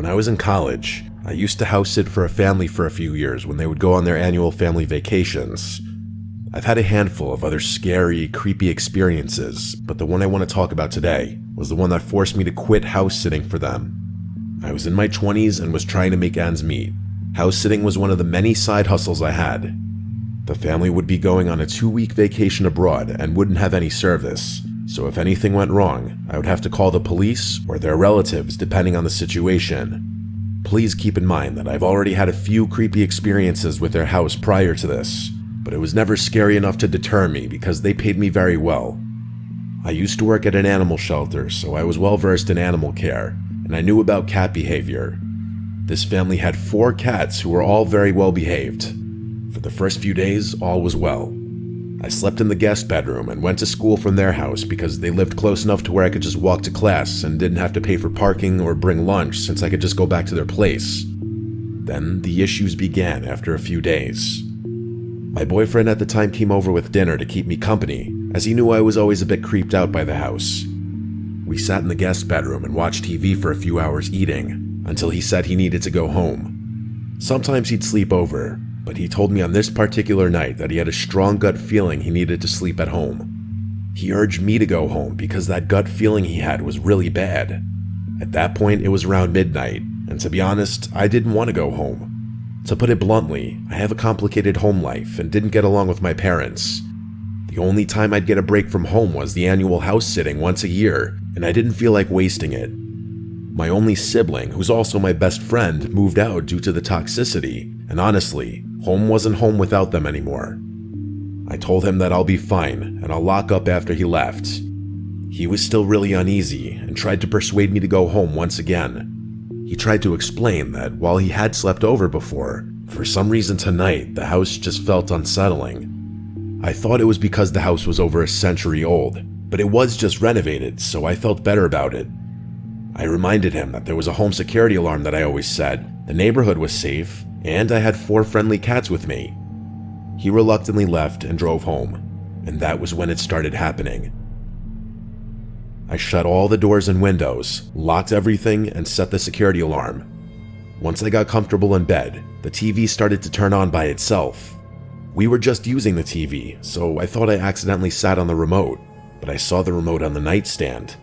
When I was in college, I used to house sit for a family for a few years when they would go on their annual family vacations. I've had a handful of other scary, creepy experiences, but the one I want to talk about today was the one that forced me to quit house sitting for them. I was in my 20s and was trying to make ends meet. House sitting was one of the many side hustles I had. The family would be going on a 2-week vacation abroad and wouldn't have any service, so if anything went wrong, I would have to call the police or their relatives depending on the situation. Please keep in mind that I've already had a few creepy experiences with their house prior to this, but it was never scary enough to deter me because they paid me very well. I used to work at an animal shelter, so I was well versed in animal care, and I knew about cat behavior. This family had 4 cats who were all very well behaved. For the first few days, all was well. I slept in the guest bedroom and went to school from their house because they lived close enough to where I could just walk to class and didn't have to pay for parking or bring lunch since I could just go back to their place. Then the issues began after a few days. My boyfriend at the time came over with dinner to keep me company, as he knew I was always a bit creeped out by the house. We sat in the guest bedroom and watched TV for a few hours eating, until he said he needed to go home. Sometimes he'd sleep over, but he told me on this particular night that he had a strong gut feeling he needed to sleep at home. He urged me to go home because that gut feeling he had was really bad. At that point, it was around midnight, and to be honest, I didn't want to go home. To put it bluntly, I have a complicated home life and didn't get along with my parents. The only time I'd get a break from home was the annual house sitting once a year, and I didn't feel like wasting it. My only sibling, who's also my best friend, moved out due to the toxicity, and honestly, home wasn't home without them anymore. I told him that I'll be fine and I'll lock up after he left. He was still really uneasy and tried to persuade me to go home once again. He tried to explain that while he had slept over before, for some reason tonight the house just felt unsettling. I thought it was because the house was over a century old, but it was just renovated, so I felt better about it. I reminded him that there was a home security alarm that I always said, the neighborhood was safe, and I had 4 friendly cats with me. He reluctantly left and drove home, and that was when it started happening. I shut all the doors and windows, locked everything, and set the security alarm. Once I got comfortable in bed, the TV started to turn on by itself. We were just using the TV, so I thought I accidentally sat on the remote, but I saw the remote on the nightstand.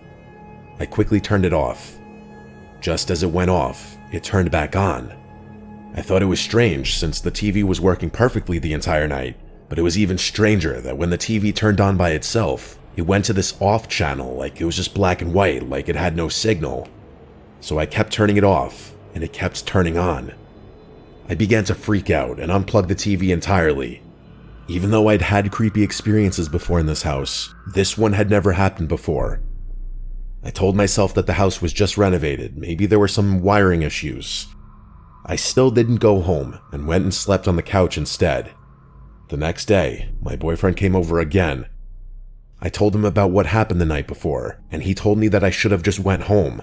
I quickly turned it off. Just as it went off, it turned back on. I thought it was strange since the TV was working perfectly the entire night, but it was even stranger that when the TV turned on by itself, it went to this off channel like it was just black and white, like it had no signal. So I kept turning it off, and it kept turning on. I began to freak out and unplug the TV entirely. Even though I'd had creepy experiences before in this house, this one had never happened before. I told myself that the house was just renovated, maybe there were some wiring issues. I still didn't go home and went and slept on the couch instead. The next day, my boyfriend came over again. I told him about what happened the night before, and he told me that I should have just went home.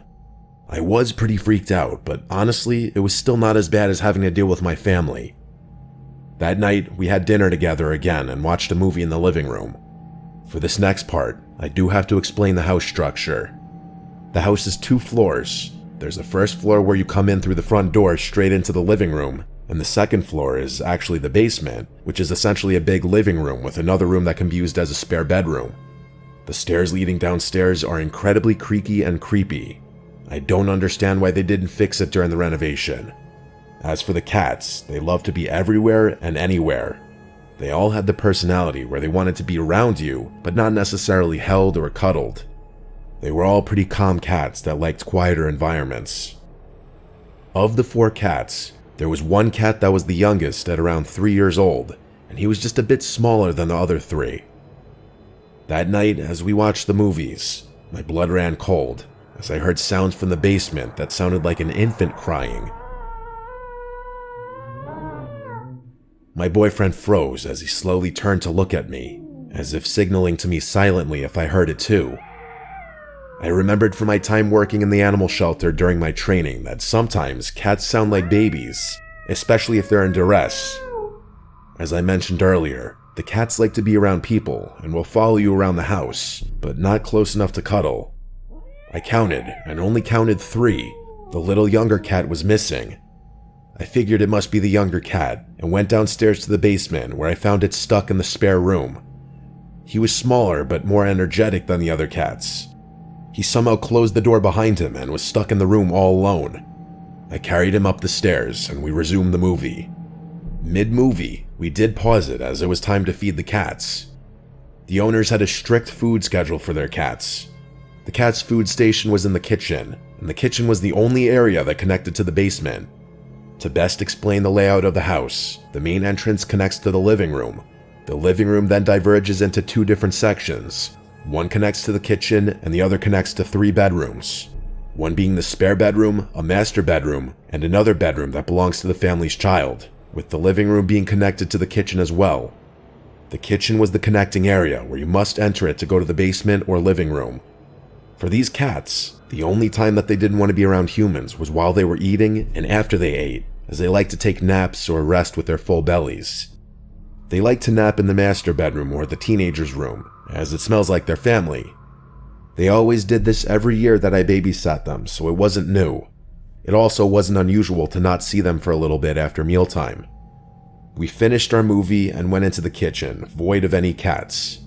I was pretty freaked out, but honestly, it was still not as bad as having to deal with my family. That night, we had dinner together again and watched a movie in the living room. For this next part, I do have to explain the house structure. The house is 2 floors. There's a first floor where you come in through the front door straight into the living room, and the second floor is actually the basement, which is essentially a big living room with another room that can be used as a spare bedroom. The stairs leading downstairs are incredibly creaky and creepy. I don't understand why they didn't fix it during the renovation. As for the cats, they love to be everywhere and anywhere. They all had the personality where they wanted to be around you, but not necessarily held or cuddled. They were all pretty calm cats that liked quieter environments. Of the 4 cats, there was one cat that was the youngest at around 3 years old, and he was just a bit smaller than the other 3. That night, as we watched the movies, my blood ran cold as I heard sounds from the basement that sounded like an infant crying. My boyfriend froze as he slowly turned to look at me, as if signaling to me silently if I heard it too. I remembered from my time working in the animal shelter during my training that sometimes cats sound like babies, especially if they're in duress. As I mentioned earlier, the cats like to be around people and will follow you around the house, but not close enough to cuddle. I counted and only counted 3, The little younger cat was missing. I figured it must be the younger cat and went downstairs to the basement where I found it stuck in the spare room. He was smaller but more energetic than the other cats. He somehow closed the door behind him and was stuck in the room all alone. I carried him up the stairs and we resumed the movie. Mid-movie, we did pause it as it was time to feed the cats. The owners had a strict food schedule for their cats. The cat's food station was in the kitchen, and the kitchen was the only area that connected to the basement. To best explain the layout of the house, the main entrance connects to the living room. The living room then diverges into two different sections. One connects to the kitchen and the other connects to 3 bedrooms. One being the spare bedroom, a master bedroom, and another bedroom that belongs to the family's child, with the living room being connected to the kitchen as well. The kitchen was the connecting area where you must enter it to go to the basement or living room. For these cats, the only time that they didn't want to be around humans was while they were eating and after they ate, as they like to take naps or rest with their full bellies. They like to nap in the master bedroom or the teenager's room, as it smells like their family. They always did this every year that I babysat them, so it wasn't new. It also wasn't unusual to not see them for a little bit after mealtime. We finished our movie and went into the kitchen, void of any cats.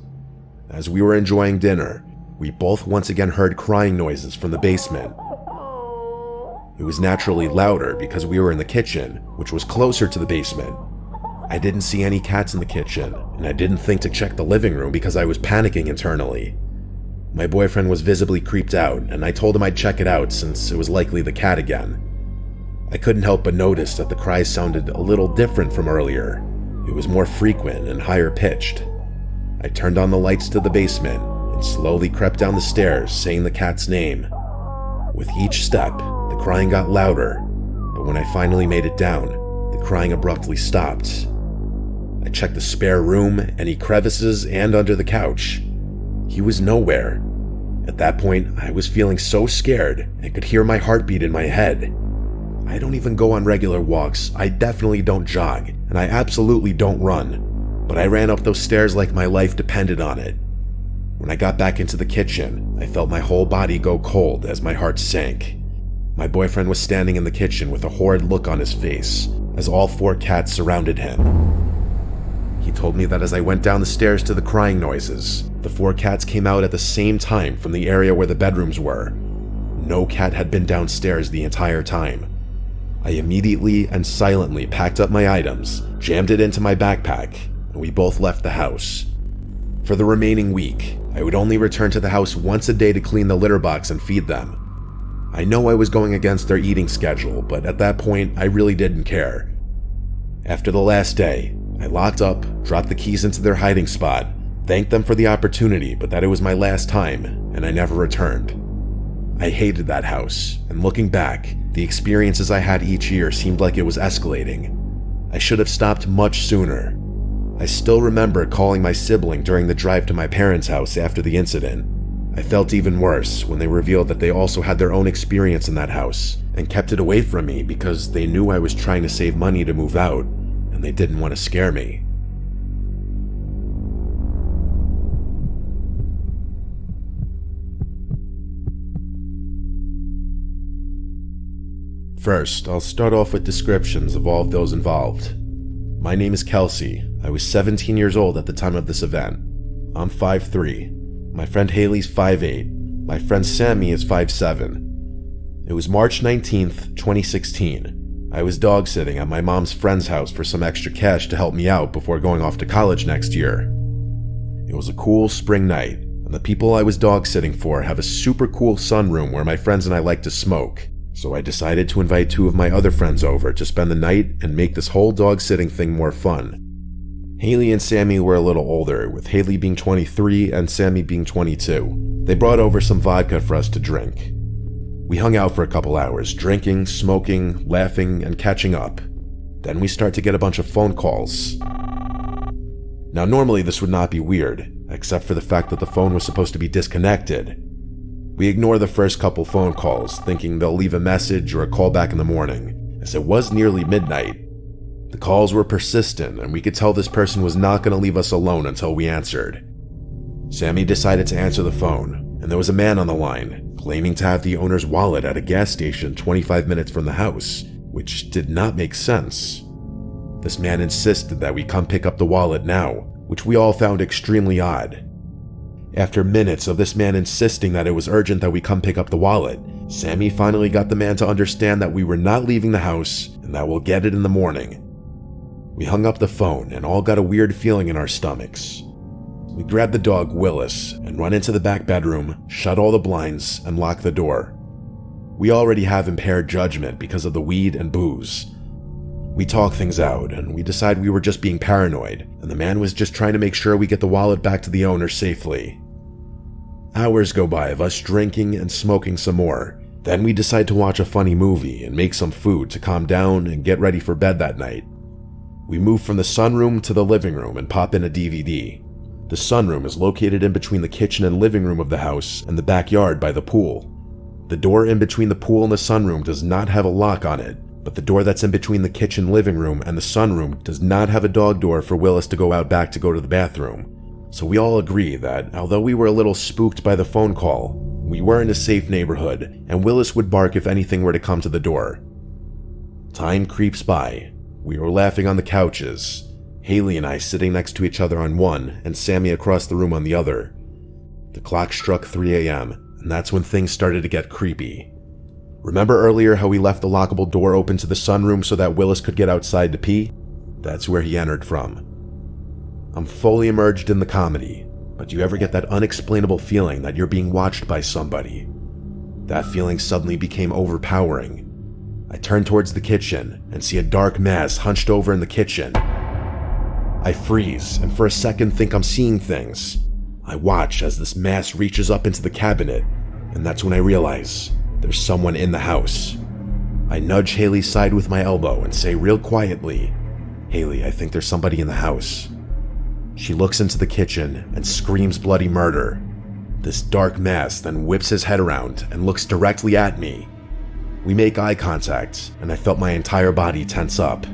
As we were enjoying dinner, we both once again heard crying noises from the basement. It was naturally louder because we were in the kitchen, which was closer to the basement. I didn't see any cats in the kitchen, and I didn't think to check the living room because I was panicking internally. My boyfriend was visibly creeped out, and I told him I'd check it out since it was likely the cat again. I couldn't help but notice that the cries sounded a little different from earlier. It was more frequent and higher pitched. I turned on the lights to the basement and slowly crept down the stairs saying the cat's name. With each step, the crying got louder, but when I finally made it down, the crying abruptly stopped. I checked the spare room, any crevices, and under the couch. He was nowhere. At that point, I was feeling so scared and could hear my heartbeat in my head. I don't even go on regular walks, I definitely don't jog, and I absolutely don't run, but I ran up those stairs like my life depended on it. When I got back into the kitchen, I felt my whole body go cold as my heart sank. My boyfriend was standing in the kitchen with a horrid look on his face, as all 4 cats surrounded him. He told me that as I went down the stairs to the crying noises, the 4 cats came out at the same time from the area where the bedrooms were. No cat had been downstairs the entire time. I immediately and silently packed up my items, jammed it into my backpack, and we both left the house. For the remaining week, I would only return to the house once a day to clean the litter box and feed them. I know I was going against their eating schedule, but at that point, I really didn't care. After the last day, I locked up, dropped the keys into their hiding spot, thanked them for the opportunity, but that it was my last time, and I never returned. I hated that house, and looking back, the experiences I had each year seemed like it was escalating. I should have stopped much sooner. I still remember calling my sibling during the drive to my parents' house after the incident. I felt even worse when they revealed that they also had their own experience in that house, and kept it away from me because they knew I was trying to save money to move out, and they didn't want to scare me. First, I'll start off with descriptions of all of those involved. My name is Kelsey. I was 17 years old at the time of this event. I'm 5'3". My friend Haley's 5'8". My friend Sammy is 5'7". It was March 19th, 2016. I was dog sitting at my mom's friend's house for some extra cash to help me out before going off to college next year. It was a cool spring night, and the people I was dog sitting for have a super cool sunroom where my friends and I like to smoke. So I decided to invite 2 of my other friends over to spend the night and make this whole dog sitting thing more fun. Haley and Sammy were a little older, with Haley being 23 and Sammy being 22. They brought over some vodka for us to drink. We hung out for a couple hours, drinking, smoking, laughing, and catching up. Then we start to get a bunch of phone calls. Now normally this would not be weird, except for the fact that the phone was supposed to be disconnected. We ignore the first couple phone calls, thinking they'll leave a message or a call back in the morning, as it was nearly midnight. The calls were persistent, and we could tell this person was not going to leave us alone until we answered. Sammy decided to answer the phone, and there was a man on the line, claiming to have the owner's wallet at a gas station 25 minutes from the house, which did not make sense. This man insisted that we come pick up the wallet now, which we all found extremely odd. After minutes of this man insisting that it was urgent that we come pick up the wallet, Sammy finally got the man to understand that we were not leaving the house and that we'll get it in the morning. We hung up the phone and all got a weird feeling in our stomachs. We grabbed the dog Willis and run into the back bedroom, shut all the blinds, and locked the door. We already have impaired judgment because of the weed and booze. We talk things out and we decide we were just being paranoid and the man was just trying to make sure we get the wallet back to the owner safely. Hours go by of us drinking and smoking some more. Then we decide to watch a funny movie and make some food to calm down and get ready for bed that night. We move from the sunroom to the living room and pop in a DVD. The sunroom is located in between the kitchen and living room of the house and the backyard by the pool. The door in between the pool and the sunroom does not have a lock on it, but the door that's in between the kitchen living room and the sunroom does not have a dog door for Willis to go out back to go to the bathroom. So we all agree that although we were a little spooked by the phone call, we were in a safe neighborhood and Willis would bark if anything were to come to the door. Time creeps by. We were laughing on the couches, Haley and I sitting next to each other on one and Sammy across the room on the other. The clock struck 3 a.m. and that's when things started to get creepy. Remember earlier how we left the lockable door open to the sunroom so that Willis could get outside to pee? That's where he entered from. I'm fully immersed in the comedy, but do you ever get that unexplainable feeling that you're being watched by somebody? That feeling suddenly became overpowering. I turn towards the kitchen and see a dark mass hunched over in the kitchen. I freeze and for a second think I'm seeing things. I watch as this mass reaches up into the cabinet, and that's when I realize there's someone in the house. I nudge Haley's side with my elbow and say real quietly, "Haley, I think there's somebody in the house." She looks into the kitchen and screams bloody murder. This dark mass then whips his head around and looks directly at me. We make eye contact, and I felt my entire body tense up.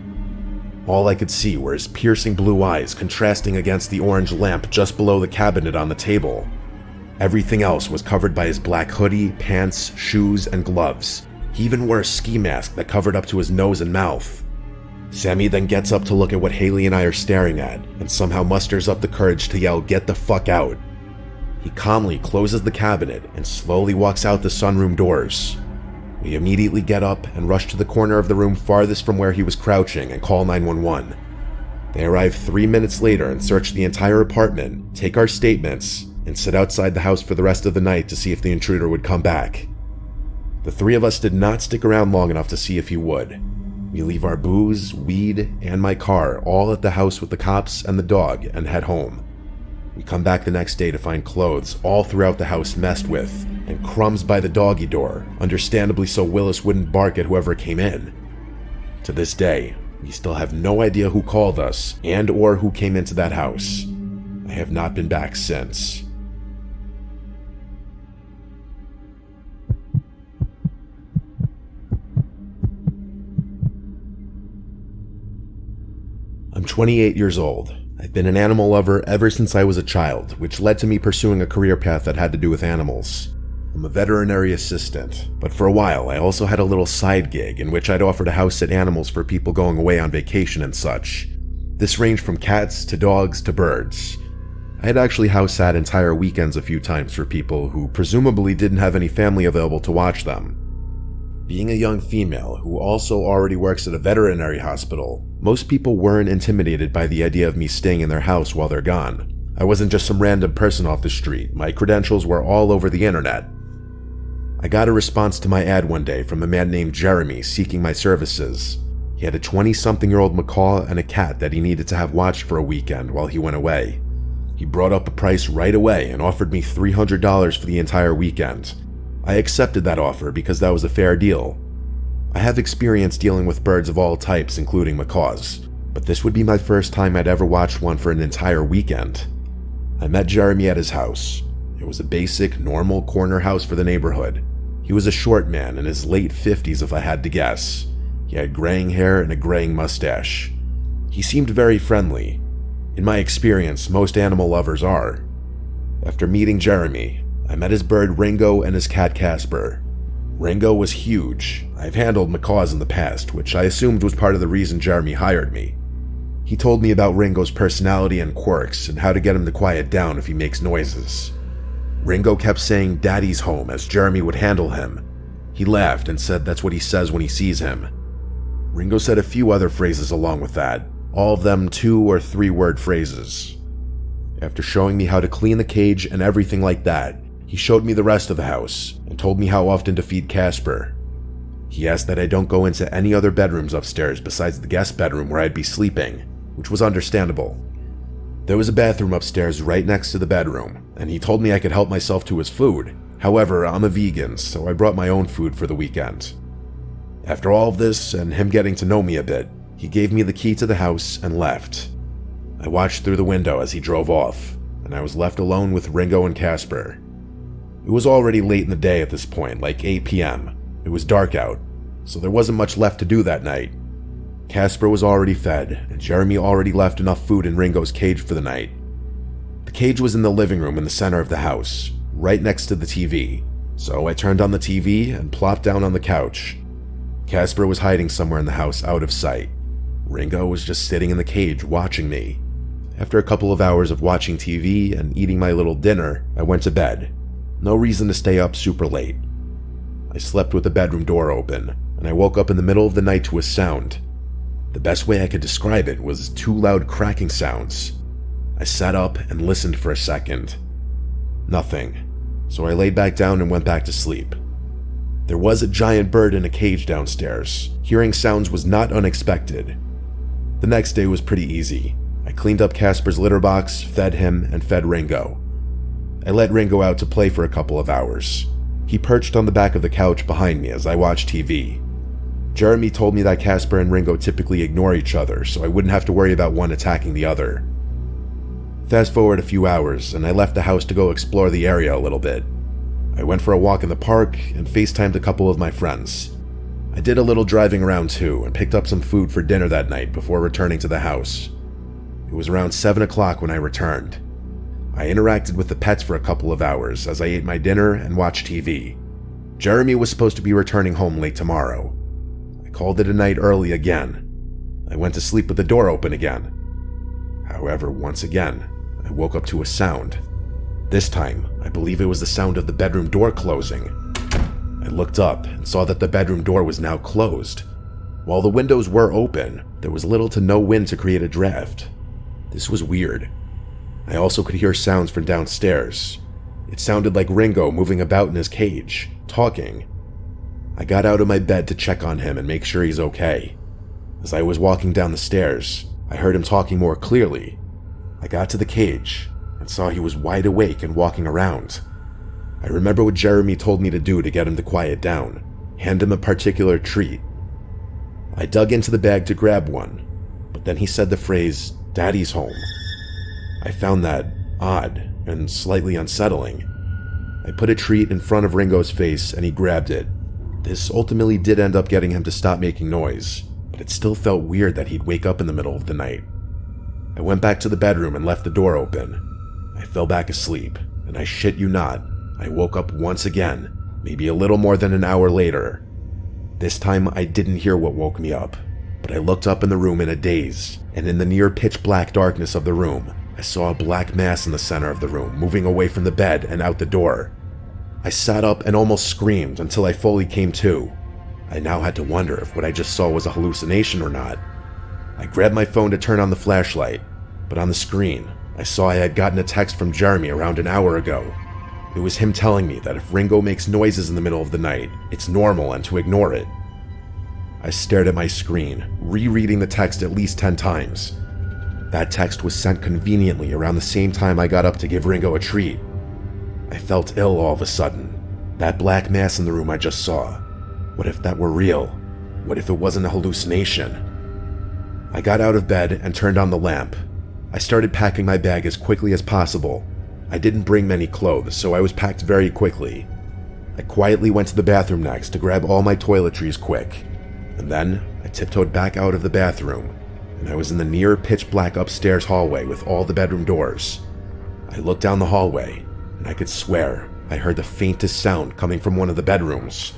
All I could see were his piercing blue eyes contrasting against the orange lamp just below the cabinet on the table. Everything else was covered by his black hoodie, pants, shoes, and gloves. He even wore a ski mask that covered up to his nose and mouth. Sammy then gets up to look at what Haley and I are staring at, and somehow musters up the courage to yell, "Get the fuck out." He calmly closes the cabinet and slowly walks out the sunroom doors. We immediately get up and rush to the corner of the room farthest from where he was crouching and call 911. They arrive 3 minutes later and search the entire apartment, take our statements, and sit outside the house for the rest of the night to see if the intruder would come back. The three of us did not stick around long enough to see if he would. We leave our booze, weed, and my car all at the house with the cops and the dog and head home. We come back the next day to find clothes all throughout the house messed with, and crumbs by the doggy door, understandably so Willis wouldn't bark at whoever came in. To this day, we still have no idea who called us and or who came into that house. I have not been back since. I'm 28 years old. I've been an animal lover ever since I was a child, which led to me pursuing a career path that had to do with animals. I'm a veterinary assistant, but for a while I also had a little side gig in which I'd offer to house sit animals for people going away on vacation and such. This ranged from cats to dogs to birds. I had actually house sat entire weekends a few times for people who presumably didn't have any family available to watch them. Being a young female who also already works at a veterinary hospital, most people weren't intimidated by the idea of me staying in their house while they're gone. I wasn't just some random person off the street. My credentials were all over the internet. I got a response to my ad one day from a man named Jeremy seeking my services. He had a 20-something-year-old macaw and a cat that he needed to have watched for a weekend while he went away. He brought up a price right away and offered me $300 for the entire weekend. I accepted that offer because that was a fair deal. I have experience dealing with birds of all types, including macaws, but this would be my first time I'd ever watched one for an entire weekend. I met Jeremy at his house. It was a basic, normal corner house for the neighborhood. He was a short man in his late 50s if I had to guess. He had graying hair and a graying mustache. He seemed very friendly. In my experience, most animal lovers are. After meeting Jeremy, I met his bird Ringo and his cat Casper. Ringo was huge. I've handled macaws in the past, which I assumed was part of the reason Jeremy hired me. He told me about Ringo's personality and quirks and how to get him to quiet down if he makes noises. Ringo kept saying "Daddy's home" as Jeremy would handle him. He laughed and said that's what he says when he sees him. Ringo said a few other phrases along with that, all of them 2 or 3 word phrases. After showing me how to clean the cage and everything like that, he showed me the rest of the house and told me how often to feed Casper. He asked that I don't go into any other bedrooms upstairs besides the guest bedroom where I'd be sleeping, which was understandable. There was a bathroom upstairs right next to the bedroom, and he told me I could help myself to his food. However, I'm a vegan, so I brought my own food for the weekend. After all of this and him getting to know me a bit, he gave me the key to the house and left. I watched through the window as he drove off, and I was left alone with Ringo and Casper. It was already late in the day at this point, like 8 p.m. It was dark out, so there wasn't much left to do that night. Casper was already fed, and Jeremy already left enough food in Ringo's cage for the night. The cage was in the living room in the center of the house, right next to the TV, so I turned on the TV and plopped down on the couch. Casper was hiding somewhere in the house out of sight. Ringo was just sitting in the cage watching me. After a couple of hours of watching TV and eating my little dinner, I went to bed. No reason to stay up super late. I slept with the bedroom door open, and I woke up in the middle of the night to a sound. The best way I could describe it was 2 loud cracking sounds. I sat up and listened for a second. Nothing, so I laid back down and went back to sleep. There was a giant bird in a cage downstairs. Hearing sounds was not unexpected. The next day was pretty easy. I cleaned up Casper's litter box, fed him, and fed Ringo. I let Ringo out to play for a couple of hours. He perched on the back of the couch behind me as I watched TV. Jeremy told me that Casper and Ringo typically ignore each other, so I wouldn't have to worry about one attacking the other. Fast forward a few hours, and I left the house to go explore the area a little bit. I went for a walk in the park and FaceTimed a couple of my friends. I did a little driving around too and picked up some food for dinner that night before returning to the house. It was around 7 o'clock when I returned. I interacted with the pets for a couple of hours as I ate my dinner and watched TV. Jeremy was supposed to be returning home late tomorrow. I called it a night early again. I went to sleep with the door open again. However, once again, I woke up to a sound. This time, I believe it was the sound of the bedroom door closing. I looked up and saw that the bedroom door was now closed. While the windows were open, there was little to no wind to create a draft. This was weird. I also could hear sounds from downstairs. It sounded like Ringo moving about in his cage, talking. I got out of my bed to check on him and make sure he's okay. As I was walking down the stairs, I heard him talking more clearly. I got to the cage and saw he was wide awake and walking around. I remember what Jeremy told me to do to get him to quiet down, hand him a particular treat. I dug into the bag to grab one, but then he said the phrase, "Daddy's home." I found that odd and slightly unsettling. I put a treat in front of Ringo's face and he grabbed it. This ultimately did end up getting him to stop making noise, but it still felt weird that he'd wake up in the middle of the night. I went back to the bedroom and left the door open. I fell back asleep, and I shit you not, I woke up once again, maybe a little more than an hour later. This time I didn't hear what woke me up, but I looked up in the room in a daze, and in the near pitch black darkness of the room, I saw a black mass in the center of the room, moving away from the bed and out the door. I sat up and almost screamed until I fully came to. I now had to wonder if what I just saw was a hallucination or not. I grabbed my phone to turn on the flashlight, but on the screen, I saw I had gotten a text from Jeremy around an hour ago. It was him telling me that if Ringo makes noises in the middle of the night, it's normal and to ignore it. I stared at my screen, rereading the text at least 10 times. That text was sent conveniently around the same time I got up to give Ringo a treat. I felt ill all of a sudden. That black mass in the room I just saw. What if that were real? What if it wasn't a hallucination? I got out of bed and turned on the lamp. I started packing my bag as quickly as possible. I didn't bring many clothes, so I was packed very quickly. I quietly went to the bathroom next to grab all my toiletries quick. And then I tiptoed back out of the bathroom, and I was in the near pitch black upstairs hallway with all the bedroom doors. I looked down the hallway, and I could swear I heard the faintest sound coming from one of the bedrooms.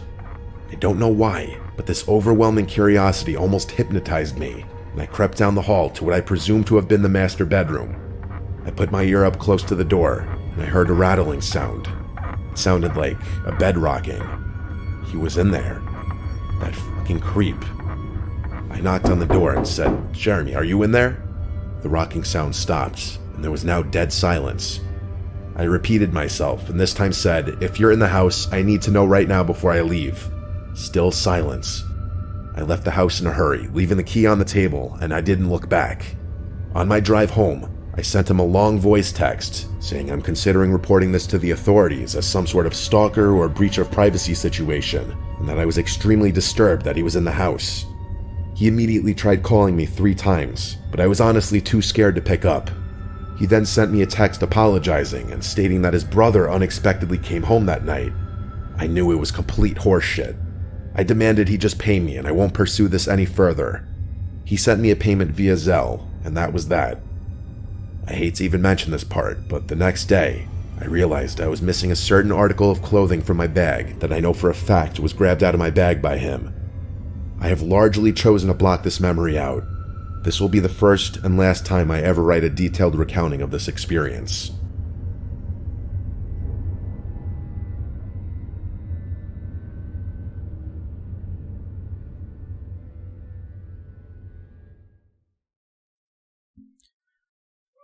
I don't know why, but this overwhelming curiosity almost hypnotized me, and I crept down the hall to what I presume to have been the master bedroom. I put my ear up close to the door, and I heard a rattling sound. It sounded like a bed rocking. He was in there. That fucking creep. I knocked on the door and said, "Jeremy, are you in there?" The rocking sound stopped, and there was now dead silence. I repeated myself, and this time said, "If you're in the house, I need to know right now before I leave." Still silence. I left the house in a hurry, leaving the key on the table, and I didn't look back. On my drive home, I sent him a long voice text saying I'm considering reporting this to the authorities as some sort of stalker or breach of privacy situation, and that I was extremely disturbed that he was in the house. He immediately tried calling me 3 times, but I was honestly too scared to pick up. He then sent me a text apologizing and stating that his brother unexpectedly came home that night. I knew it was complete horseshit. I demanded he just pay me and I won't pursue this any further. He sent me a payment via Zelle, and that was that. I hate to even mention this part, but the next day, I realized I was missing a certain article of clothing from my bag that I know for a fact was grabbed out of my bag by him. I have largely chosen to block this memory out. This will be the first and last time I ever write a detailed recounting of this experience.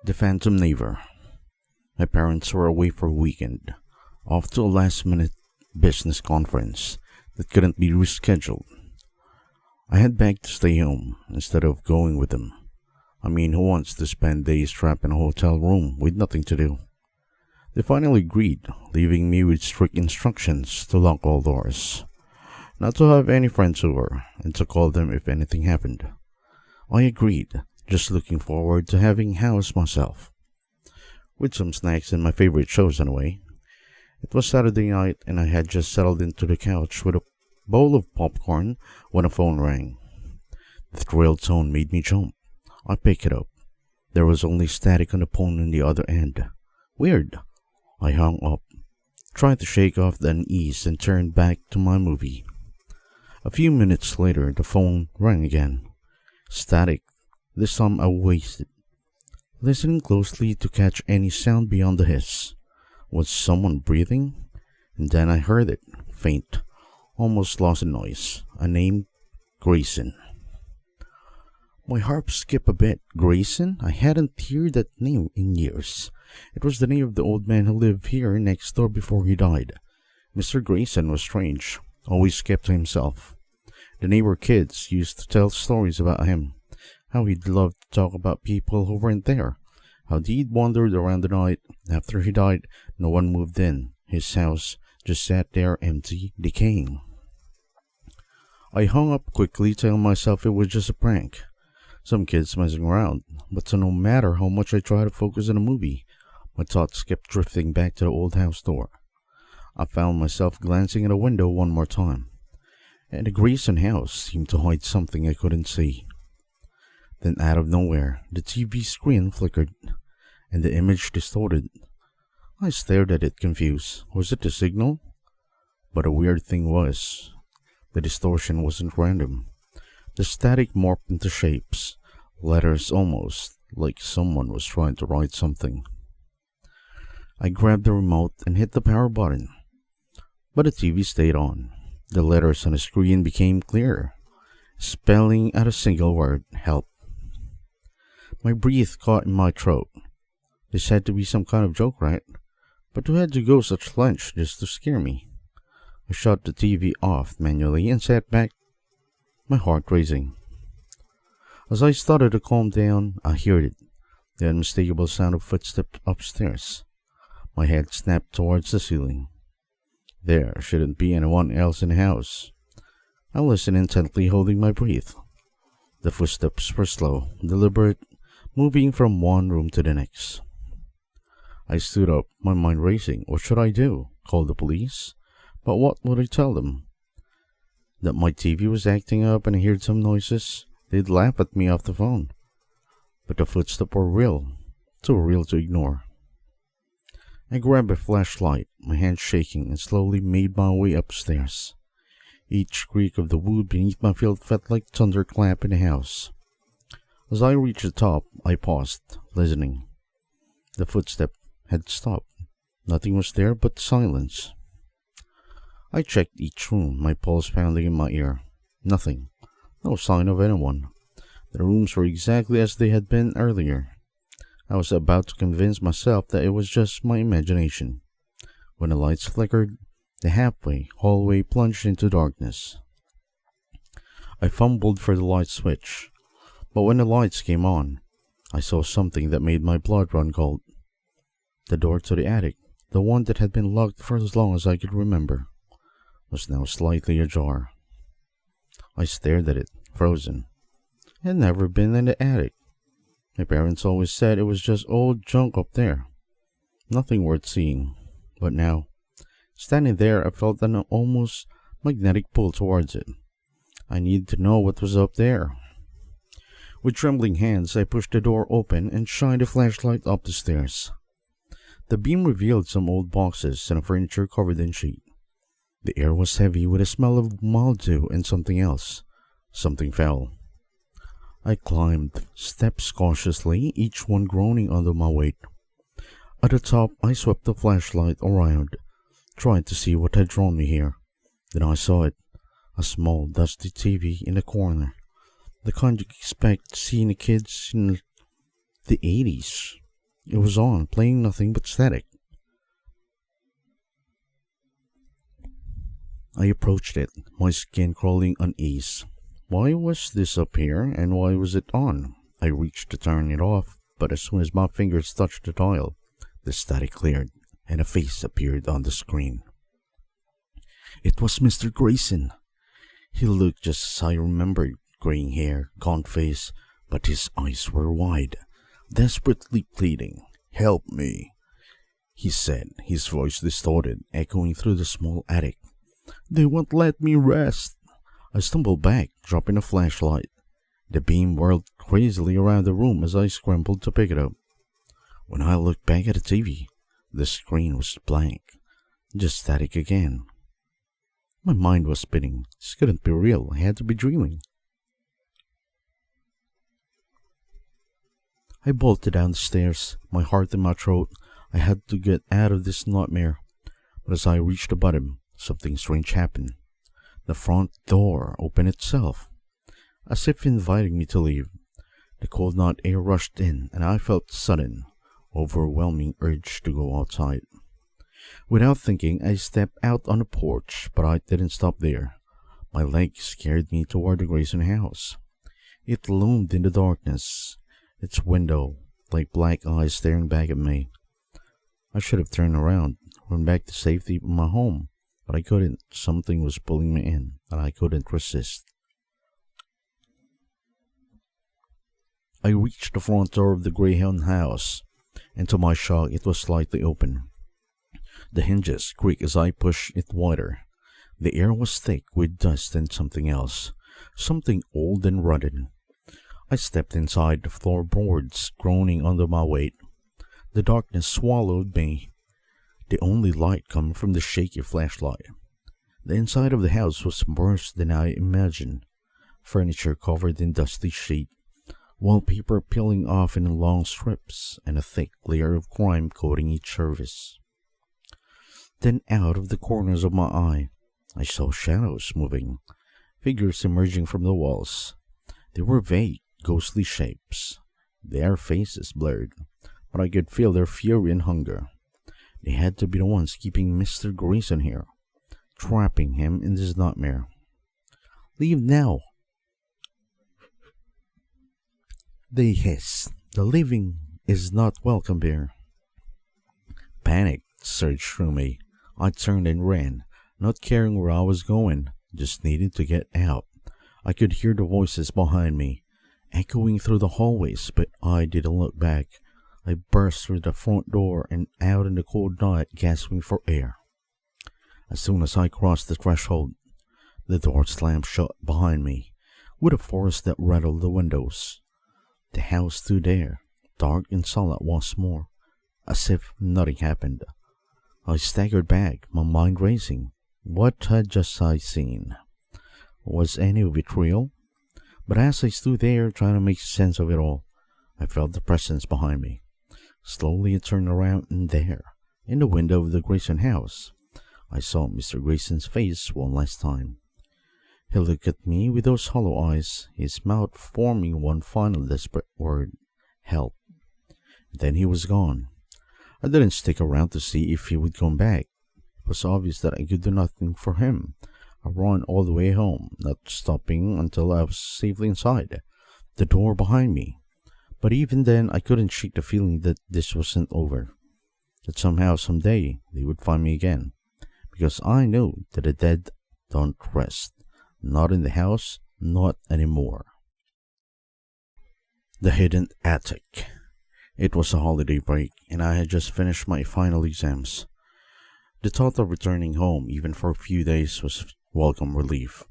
The Phantom Neighbor. My parents were away for a weekend, off to a last-minute business conference that couldn't be rescheduled. I had begged to stay home instead of going with them. I mean, who wants to spend days trapped in a hotel room with nothing to do? They finally agreed, leaving me with strict instructions to lock all doors, not to have any friends over, and to call them if anything happened. I agreed, just looking forward to having house myself, with some snacks and my favorite shows anyway. It was Saturday night and I had just settled into the couch with a bowl of popcorn when a phone rang. The thrilled tone made me jump. I picked it up. There was only static on the phone on the other end. Weird. I hung up, tried to shake off the unease and turned back to my movie. A few minutes later the phone rang again. Static. This time I waited, listening closely to catch any sound beyond the hiss. Was someone breathing? And then I heard it, faint, almost lost in noise. A name, Grayson. My heart skipped a bit. Grayson? I hadn't heard that name in years. It was the name of the old man who lived here next door before he died. Mr. Grayson was strange, always kept to himself. The neighbor kids used to tell stories about him. How he'd love to talk about people who weren't there. How he'd wandered around the night. After he died, no one moved in. His house just sat there empty, decaying. I hung up quickly, telling myself it was just a prank. Some kids messing around. But so no matter how much I tried to focus on the movie, my thoughts kept drifting back to the old house door. I found myself glancing at a window one more time. And the Grayson house seemed to hide something I couldn't see. Then out of nowhere, the TV screen flickered, and the image distorted. I stared at it confused. Was it the signal? But the weird thing was, the distortion wasn't random. The static morphed into shapes, letters almost, like someone was trying to write something. I grabbed the remote and hit the power button, but the TV stayed on. The letters on the screen became clearer, spelling out a single word, help. My breath caught in my throat. This had to be some kind of joke, right? But who had to go such lengths just to scare me? I shut the TV off manually and sat back, my heart racing. As I started to calm down, I heard it, the unmistakable sound of footsteps upstairs. My head snapped towards the ceiling. There shouldn't be anyone else in the house. I listened intently, holding my breath. The footsteps were slow, deliberate, moving from one room to the next. I stood up, my mind racing. What should I do? Call the police? But what would I tell them? That my TV was acting up and I heard some noises? They'd laugh at me off the phone. But the footsteps were real, too real to ignore. I grabbed a flashlight, my hand shaking, and slowly made my way upstairs. Each creak of the wood beneath my feet felt like thunderclap in the house. As I reached the top, I paused, listening. The footstep had stopped. Nothing was there but silence. I checked each room, my pulse pounding in my ear. Nothing. No sign of anyone. The rooms were exactly as they had been earlier. I was about to convince myself that it was just my imagination, when the lights flickered, the halfway hallway plunged into darkness. I fumbled for the light switch, but when the lights came on, I saw something that made my blood run cold. The door to the attic, the one that had been locked for as long as I could remember, was now slightly ajar. I stared at it, frozen. I had never been in the attic. My parents always said it was just old junk up there. Nothing worth seeing. But now, standing there, I felt an almost magnetic pull towards it. I needed to know what was up there. With trembling hands, I pushed the door open and shined a flashlight up the stairs. The beam revealed some old boxes and a furniture covered in sheet. The air was heavy with a smell of mildew and something else. Something foul. I climbed steps cautiously, each one groaning under my weight. At the top, I swept the flashlight around, trying to see what had drawn me here. Then I saw it, a small, dusty TV in the corner, the kind you expect seeing the kids in the 80s. It was on, playing nothing but static. I approached it, my skin crawling unease. Why was this up here, and why was it on? I reached to turn it off, but as soon as my fingers touched the dial, the static cleared, and a face appeared on the screen. It was Mr. Grayson. He looked just as I remembered, graying hair, gaunt face, but his eyes were wide, desperately pleading. "Help me," he said, his voice distorted, echoing through the small attic. "They won't let me rest." I stumbled back, dropping the flashlight. The beam whirled crazily around the room as I scrambled to pick it up. When I looked back at the TV, the screen was blank, just static again. My mind was spinning. This couldn't be real. I had to be dreaming. I bolted down the stairs, my heart in my throat. I had to get out of this nightmare. But as I reached the bottom, something strange happened. The front door opened itself, as if inviting me to leave. The cold night air rushed in, and I felt a sudden, overwhelming urge to go outside. Without thinking, I stepped out on the porch, but I didn't stop there. My legs carried me toward the Grayson house. It loomed in the darkness, its window like black eyes staring back at me. I should have turned around, run back to safety from my home. But I couldn't. Something was pulling me in, and I couldn't resist. I reached the front door of the Greyhound house, and to my shock it was slightly open. The hinges creaked as I pushed it wider. The air was thick with dust and something else, something old and rotted. I stepped inside, the floorboards groaning under my weight. The darkness swallowed me. The only light coming from the shaky flashlight. The inside of the house was worse than I imagined. Furniture covered in dusty sheet, wallpaper peeling off in long strips, and a thick layer of grime coating each surface. Then out of the corners of my eye, I saw shadows moving, figures emerging from the walls. They were vague, ghostly shapes, their faces blurred, but I could feel their fury and hunger. They had to be the ones keeping Mr. Grayson here, trapping him in this nightmare. "Leave now," they hissed. "The living is not welcome here." Panic surged through me. I turned and ran, not caring where I was going, just needing to get out. I could hear the voices behind me, echoing through the hallways, but I didn't look back. I burst through the front door and out in the cold night, gasping for air. As soon as I crossed the threshold, the door slammed shut behind me, with a force that rattled the windows. The house stood there, dark and solid once more, as if nothing happened. I staggered back, my mind racing. What had just I seen? Was any of it real? But as I stood there trying to make sense of it all, I felt the presence behind me. Slowly I turned around, and there, in the window of the Grayson house, I saw Mr. Grayson's face one last time. He looked at me with those hollow eyes, his mouth forming one final desperate word, help. Then he was gone. I didn't stick around to see if he would come back. It was obvious that I could do nothing for him. I ran all the way home, not stopping until I was safely inside, the door behind me. But even then, I couldn't shake the feeling that this wasn't over. That somehow, someday, they would find me again. Because I knew that the dead don't rest. Not in the house, not anymore. The hidden attic. It was a holiday break, and I had just finished my final exams. The thought of returning home, even for a few days, was welcome relief.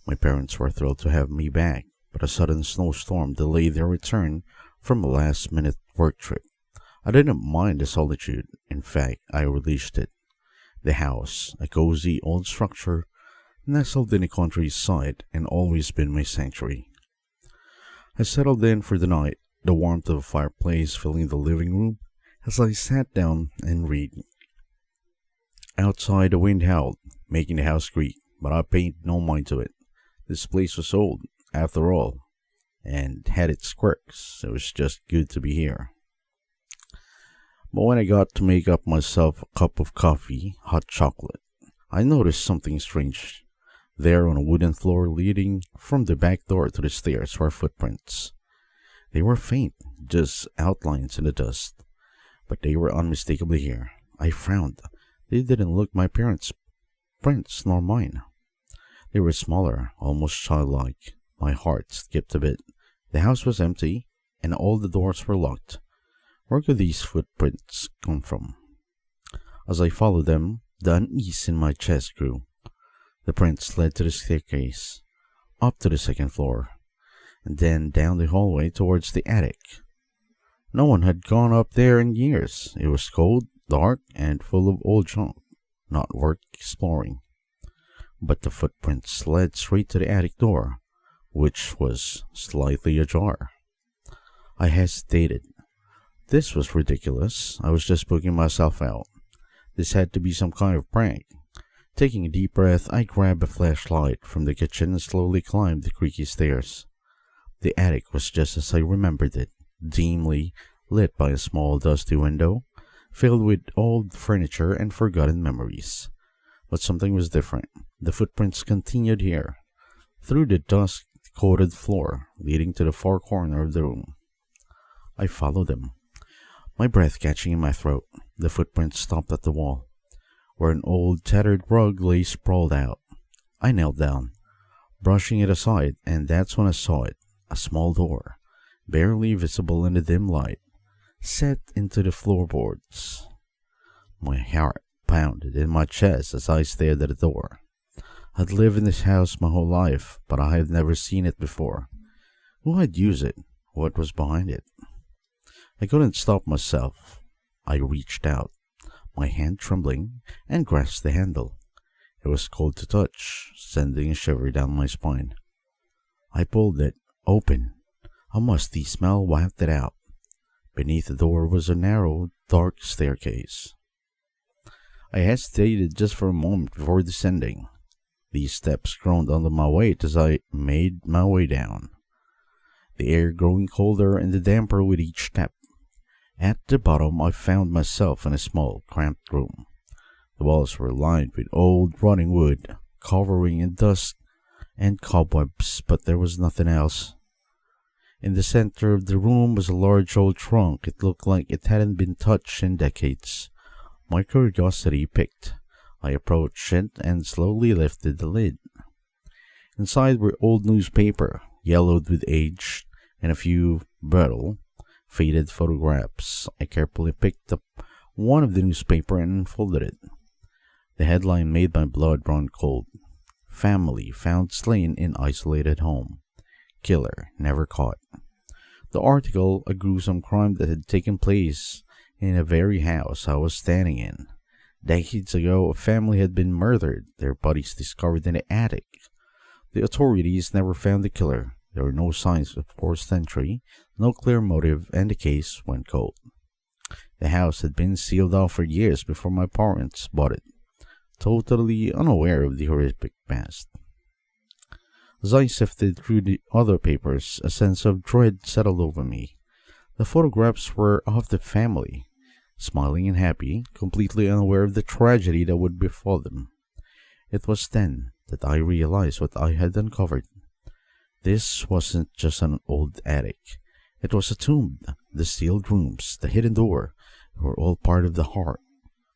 My parents were thrilled to have me back, but a sudden snowstorm delayed their return from a last-minute work trip. I didn't mind the solitude. In fact, I relished it. The house, a cozy old structure, nestled in the countryside, and always been my sanctuary. I settled in for the night, the warmth of a fireplace filling the living room as I sat down and read. Outside the wind howled, making the house creak, but I paid no mind to it. This place was old, after all, and had its quirks. It was just good to be here. But when I got to make up myself a cup of coffee, hot chocolate, I noticed something strange. There on a wooden floor leading from the back door to the stairs were footprints. They were faint, just outlines in the dust, but they were unmistakably here. I frowned. They didn't look my parents' prints nor mine. They were smaller, almost childlike. My heart skipped a bit. The house was empty, and all the doors were locked. Where could these footprints come from? As I followed them, the unease in my chest grew. The prints led to the staircase, up to the second floor, and then down the hallway towards the attic. No one had gone up there in years. It was cold, dark, and full of old junk, not worth exploring. But the footprints led straight to the attic door, which was slightly ajar. I hesitated. This was ridiculous. I was just booking myself out. This had to be some kind of prank. Taking a deep breath, I grabbed a flashlight from the kitchen and slowly climbed the creaky stairs. The attic was just as I remembered it, dimly lit by a small dusty window, filled with old furniture and forgotten memories. But something was different. The footprints continued here, through the dust-coated floor, leading to the far corner of the room. I followed them, my breath catching in my throat. The footprints stopped at the wall, where an old tattered rug lay sprawled out. I knelt down, brushing it aside, and that's when I saw it. A small door, barely visible in the dim light, set into the floorboards. My heart pounded in my chest as I stared at the door. I'd lived in this house my whole life, but I had never seen it before. Who had used it? What was behind it? I couldn't stop myself. I reached out, my hand trembling, and grasped the handle. It was cold to touch, sending a shiver down my spine. I pulled it open. A musty smell wafted out. Beneath the door was a narrow, dark staircase. I hesitated just for a moment before descending. These steps groaned under my weight as I made my way down, the air growing colder and damper with each step. At the bottom, I found myself in a small, cramped room. The walls were lined with old, rotting wood, covering in dust and cobwebs, but there was nothing else. In the center of the room was a large old trunk. It looked like it hadn't been touched in decades. My curiosity piqued. I approached it and slowly lifted the lid. Inside were old newspaper, yellowed with age, and a few brittle, faded photographs. I carefully picked up one of the newspaper and unfolded it. The headline made my blood run cold. Family found slain in isolated home. Killer never caught. The article, a gruesome crime that had taken place in the very house I was standing in. Decades ago, a family had been murdered, their bodies discovered in the attic. The authorities never found the killer. There were no signs of forced entry, no clear motive, and the case went cold. The house had been sealed off for years before my parents bought it, totally unaware of the horrific past. As I sifted through the other papers, a sense of dread settled over me. The photographs were of the family, smiling and happy, completely unaware of the tragedy that would befall them. It was then that I realized what I had uncovered. This wasn't just an old attic. It was a tomb. The sealed rooms, the hidden door, were all part of the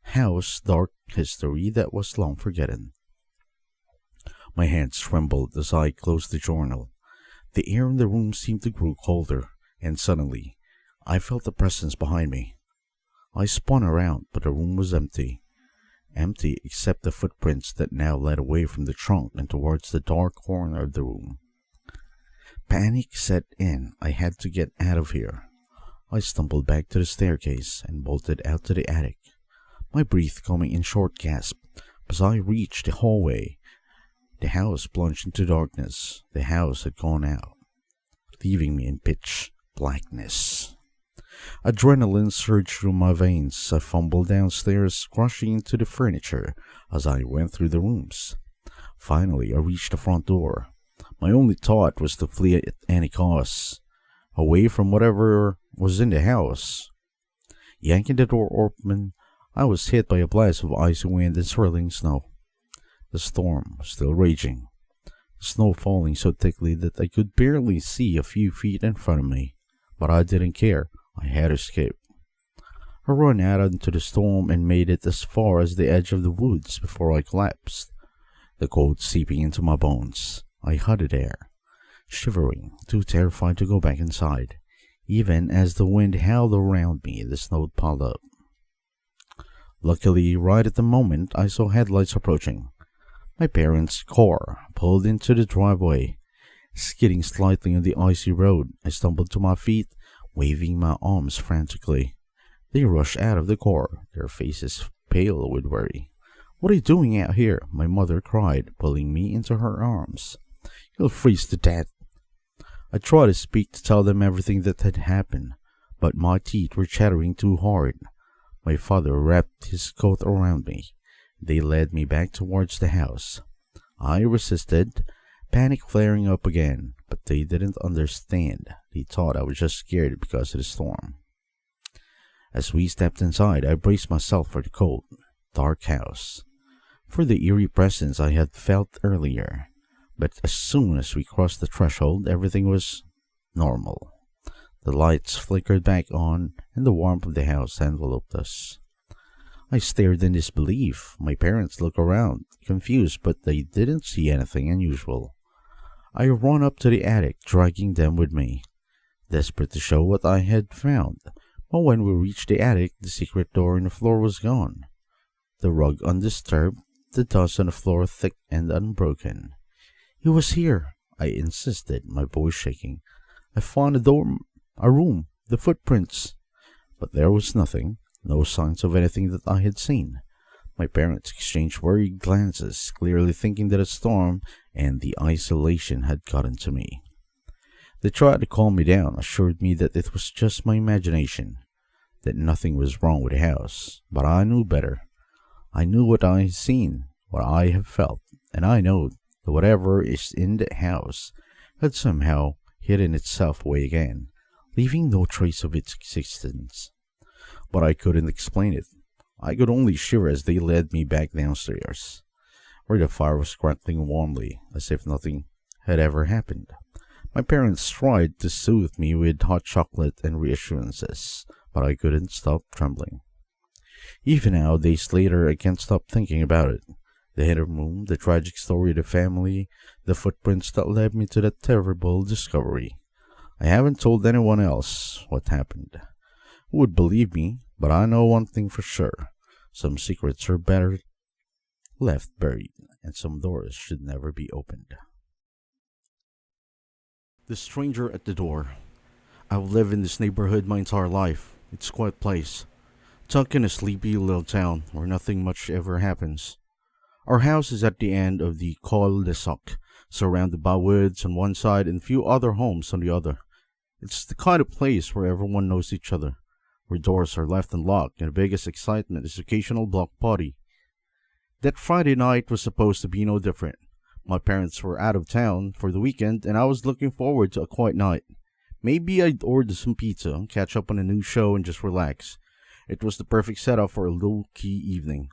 house dark history that was long forgotten. My hands trembled as I closed the journal. The air in the room seemed to grow colder, and suddenly, I felt a presence behind me. I spun around, but the room was empty. Empty except the footprints that now led away from the trunk and towards the dark corner of the room. Panic set in. I had to get out of here. I stumbled back to the staircase and bolted out to the attic, my breath coming in short gasps. As I reached the hallway, the house plunged into darkness. The house had gone out, leaving me in pitch blackness. Adrenaline surged through my veins. I fumbled downstairs, crushing into the furniture as I went through the rooms. Finally, I reached the front door. My only thought was to flee at any cost, away from whatever was in the house. Yanking the door open, I was hit by a blast of icy wind and swirling snow. The storm was still raging, the snow falling so thickly that I could barely see a few feet in front of me. But I didn't care. I had to escape. I ran out into the storm and made it as far as the edge of the woods before I collapsed, the cold seeping into my bones. I huddled there, shivering, too terrified to go back inside. Even as the wind howled around me, the snow piled up. Luckily, right at the moment, I saw headlights approaching. My parents' car pulled into the driveway. Skidding slightly on the icy road, I stumbled to my feet, waving my arms frantically. They rushed out of the car, their faces pale with worry. "What are you doing out here?" my mother cried, pulling me into her arms. "You'll freeze to death." I tried to speak to tell them everything that had happened, but my teeth were chattering too hard. My father wrapped his coat around me. They led me back towards the house. I resisted, panic flaring up again, but they didn't understand. They thought I was just scared because of the storm. As we stepped inside, I braced myself for the cold, dark house, for the eerie presence I had felt earlier. But as soon as we crossed the threshold, everything was normal. The lights flickered back on, and the warmth of the house enveloped us. I stared in disbelief. My parents looked around, confused, but they didn't see anything unusual. I ran up to the attic, dragging them with me, desperate to show what I had found. But when we reached the attic, the secret door in the floor was gone. The rug undisturbed, the dust on the floor thick and unbroken. "It was here," I insisted, my voice shaking. "I found a room, the footprints." But there was nothing, no signs of anything that I had seen. My parents exchanged worried glances, clearly thinking that a storm and the isolation had gotten to me. They tried to calm me down, assured me that it was just my imagination, that nothing was wrong with the house. But I knew better. I knew what I had seen, what I had felt, and I know that whatever is in the house had somehow hidden itself away again, leaving no trace of its existence. But I couldn't explain it. I could only shiver as they led me back downstairs, where the fire was crackling warmly, as if nothing had ever happened. My parents tried to soothe me with hot chocolate and reassurances, but I couldn't stop trembling. Even now, days later, I can't stop thinking about it. The hidden room, the tragic story of the family, the footprints that led me to that terrible discovery. I haven't told anyone else what happened. Who would believe me? But I know one thing for sure. Some secrets are better left buried, and some doors should never be opened. The stranger at the door. I've lived in this neighborhood my entire life. It's a quiet place. tucked in a sleepy little town where nothing much ever happens. Our house is at the end of the cul-de-sac, surrounded by woods on one side and few other homes on the other. It's the kind of place where everyone knows each other, where doors are left unlocked, and the biggest excitement is occasional block party. That Friday night was supposed to be no different. My parents were out of town for the weekend, and I was looking forward to a quiet night. Maybe I'd order some pizza, catch up on a new show, and just relax. It was the perfect setup for a low-key evening,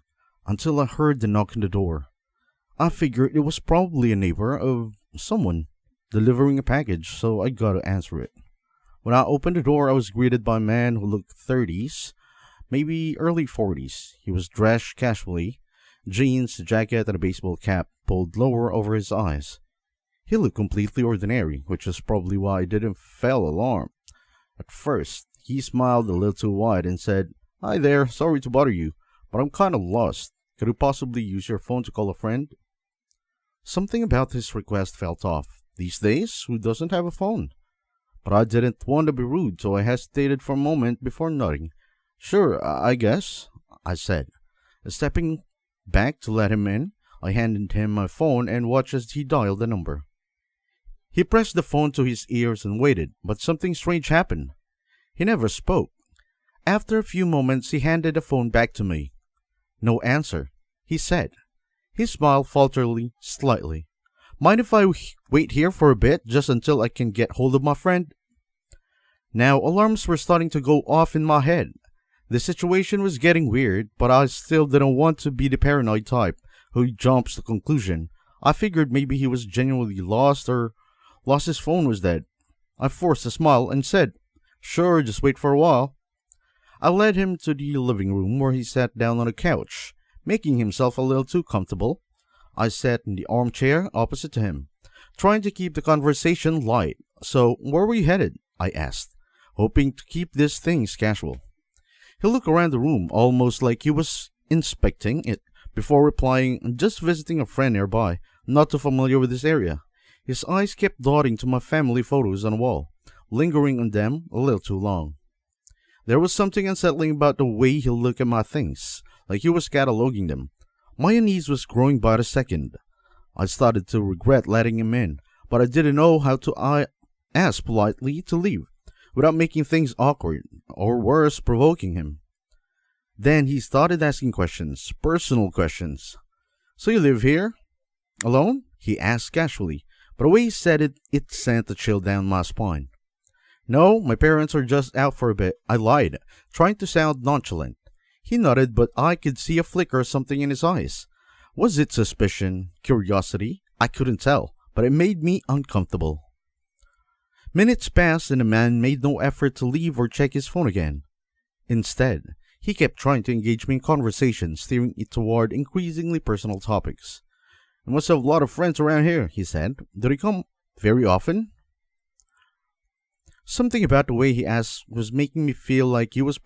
until I heard the knock on the door. I figured it was probably a neighbor of someone delivering a package, so I gotta answer it. When I opened the door, I was greeted by a man who looked 30s, maybe early 40s. He was dressed casually, jeans, a jacket, and a baseball cap pulled lower over his eyes. He looked completely ordinary, which is probably why I didn't feel alarmed. At first, he smiled a little too wide and said, "Hi there, sorry to bother you, but I'm kind of lost. Could you possibly use your phone to call a friend?" Something about his request felt off. These days, who doesn't have a phone? But I didn't want to be rude, so I hesitated for a moment before nodding. "Sure, I guess," I said. Stepping back to let him in, I handed him my phone and watched as he dialed the number. He pressed the phone to his ears and waited, but something strange happened. He never spoke. After a few moments, he handed the phone back to me. "No answer," he said. He smiled falteringly, slightly. "Mind if I wait here for a bit, just until I can get hold of my friend?" Now, alarms were starting to go off in my head. The situation was getting weird, but I still didn't want to be the paranoid type who jumps to conclusion. I figured maybe he was genuinely lost or lost his phone was dead. I forced a smile and said, "Sure, just wait for a while." I led him to the living room where he sat down on a couch, making himself a little too comfortable. I sat in the armchair opposite to him, trying to keep the conversation light. "So, where were you headed?" I asked, hoping to keep these things casual. He looked around the room almost like he was inspecting it before replying, "Just visiting a friend nearby, not too familiar with this area." His eyes kept darting to my family photos on the wall, lingering on them a little too long. There was something unsettling about the way he looked at my things, like he was cataloging them. My unease was growing by the second. I started to regret letting him in, but I didn't know how to ask politely to leave, without making things awkward, or worse, provoking him. Then he started asking questions, personal questions. "So you live here? Alone?" he asked casually, but the way he said it, it sent a chill down my spine. "No, my parents are just out for a bit." I lied, trying to sound nonchalant. He nodded, but I could see a flicker of something in his eyes. Was it suspicion? Curiosity? I couldn't tell, but it made me uncomfortable. Minutes passed and the man made no effort to leave or check his phone again. Instead, he kept trying to engage me in conversation, steering it toward increasingly personal topics. "I must have a lot of friends around here," he said. "Do they come very often?" Something about the way he asked was making me feel like he was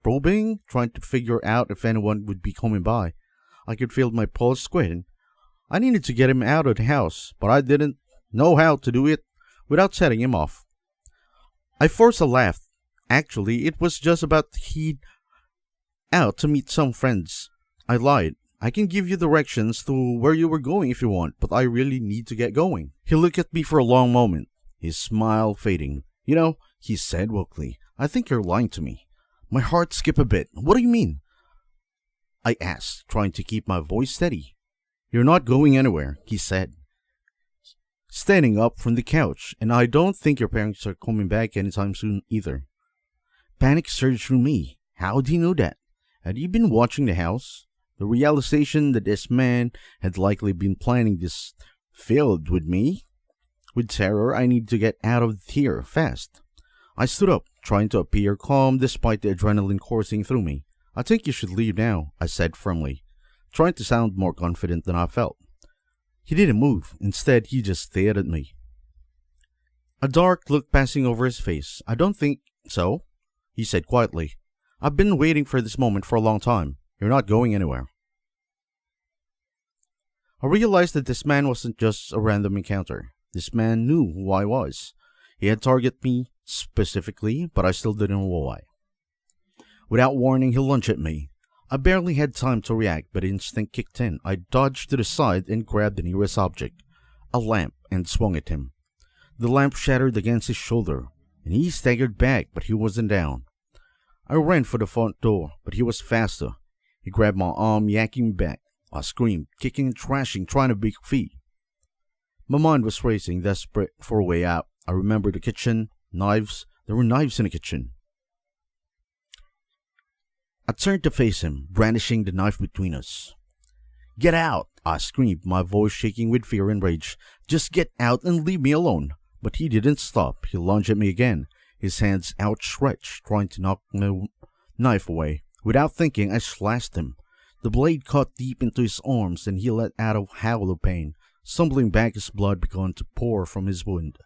probing, trying to figure out if anyone would be coming by. I could feel my pulse squinting. I needed to get him out of the house, but I didn't know how to do it without setting him off. I forced a laugh. Actually, it was just about he'd out to meet some friends. I lied. "I can give you directions to where you were going if you want, but I really need to get going." He looked at me for a long moment, his smile fading. "You know," he said weakly, "I think you're lying to me." My heart skipped a bit. "What do you mean?" I asked, trying to keep my voice steady. "You're not going anywhere," he said, standing up from the couch, "and I don't think your parents are coming back anytime soon either." Panic surged through me. How did he know that? Had he been watching the house? The realization that this man had likely been planning this filled with me. With terror, I need to get out of here fast. I stood up, trying to appear calm despite the adrenaline coursing through me. "I think you should leave now," I said firmly, trying to sound more confident than I felt. He didn't move. Instead, he just stared at me. A dark look passing over his face. "I don't think so," he said quietly. "I've been waiting for this moment for a long time. You're not going anywhere." I realized that this man wasn't just a random encounter. This man knew who I was. He had targeted me specifically, but I still didn't know why. Without warning, he lunged at me. I barely had time to react, but instinct kicked in. I dodged to the side and grabbed the nearest object, a lamp, and swung at him. The lamp shattered against his shoulder, and he staggered back, but he wasn't down. I ran for the front door, but he was faster. He grabbed my arm, yanking me back. I screamed, kicking and thrashing, trying to be free. My mind was racing, desperate for a way out. I remembered the kitchen, knives. There were knives in the kitchen. I turned to face him, brandishing the knife between us. "Get out!" I screamed, my voice shaking with fear and rage. "Just get out and leave me alone." But he didn't stop. He lunged at me again, his hands outstretched, trying to knock my knife away. Without thinking, I slashed him. The blade cut deep into his arms, and he let out a howl of pain. Stumbling back, his blood began to pour from his wound.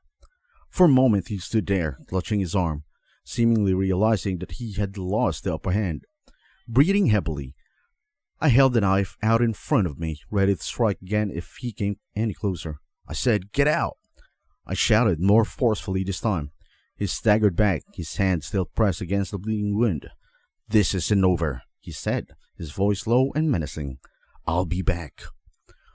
For a moment, he stood there, clutching his arm, seemingly realizing that he had lost the upper hand. Breathing heavily, I held the knife out in front of me, ready to strike again if he came any closer. I said, "Get out!" I shouted, more forcefully this time. He staggered back, his hand still pressed against the bleeding wound. "This isn't over," he said, his voice low and menacing. "I'll be back."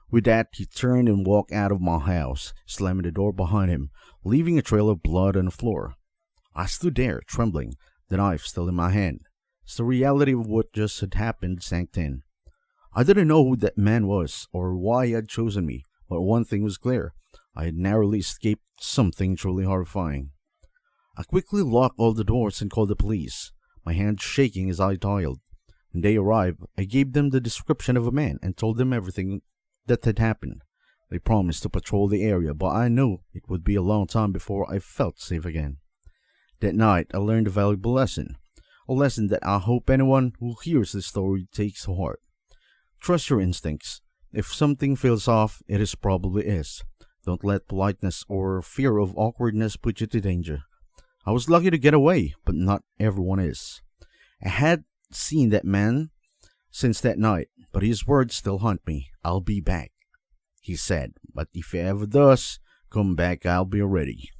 With that, he turned and walked out of my house, slamming the door behind him, leaving a trail of blood on the floor. I stood there, trembling, the knife still in my hand. As the reality of what just had happened sank in. I didn't know who that man was, or why he had chosen me, but one thing was clear. I had narrowly escaped something truly horrifying. I quickly locked all the doors and called the police, my hands shaking as I dialed. When they arrived, I gave them the description of a man and told them everything that had happened. They promised to patrol the area, but I knew it would be a long time before I felt safe again. That night, I learned a valuable lesson. A lesson that I hope anyone who hears this story takes to heart. Trust your instincts. If something feels off, it probably is. Don't let politeness or fear of awkwardness put you to danger. I was lucky to get away, but not everyone is. I had seen that man since that night, but his words still haunt me. "I'll be back," he said, "but if he ever does come back, I'll be ready."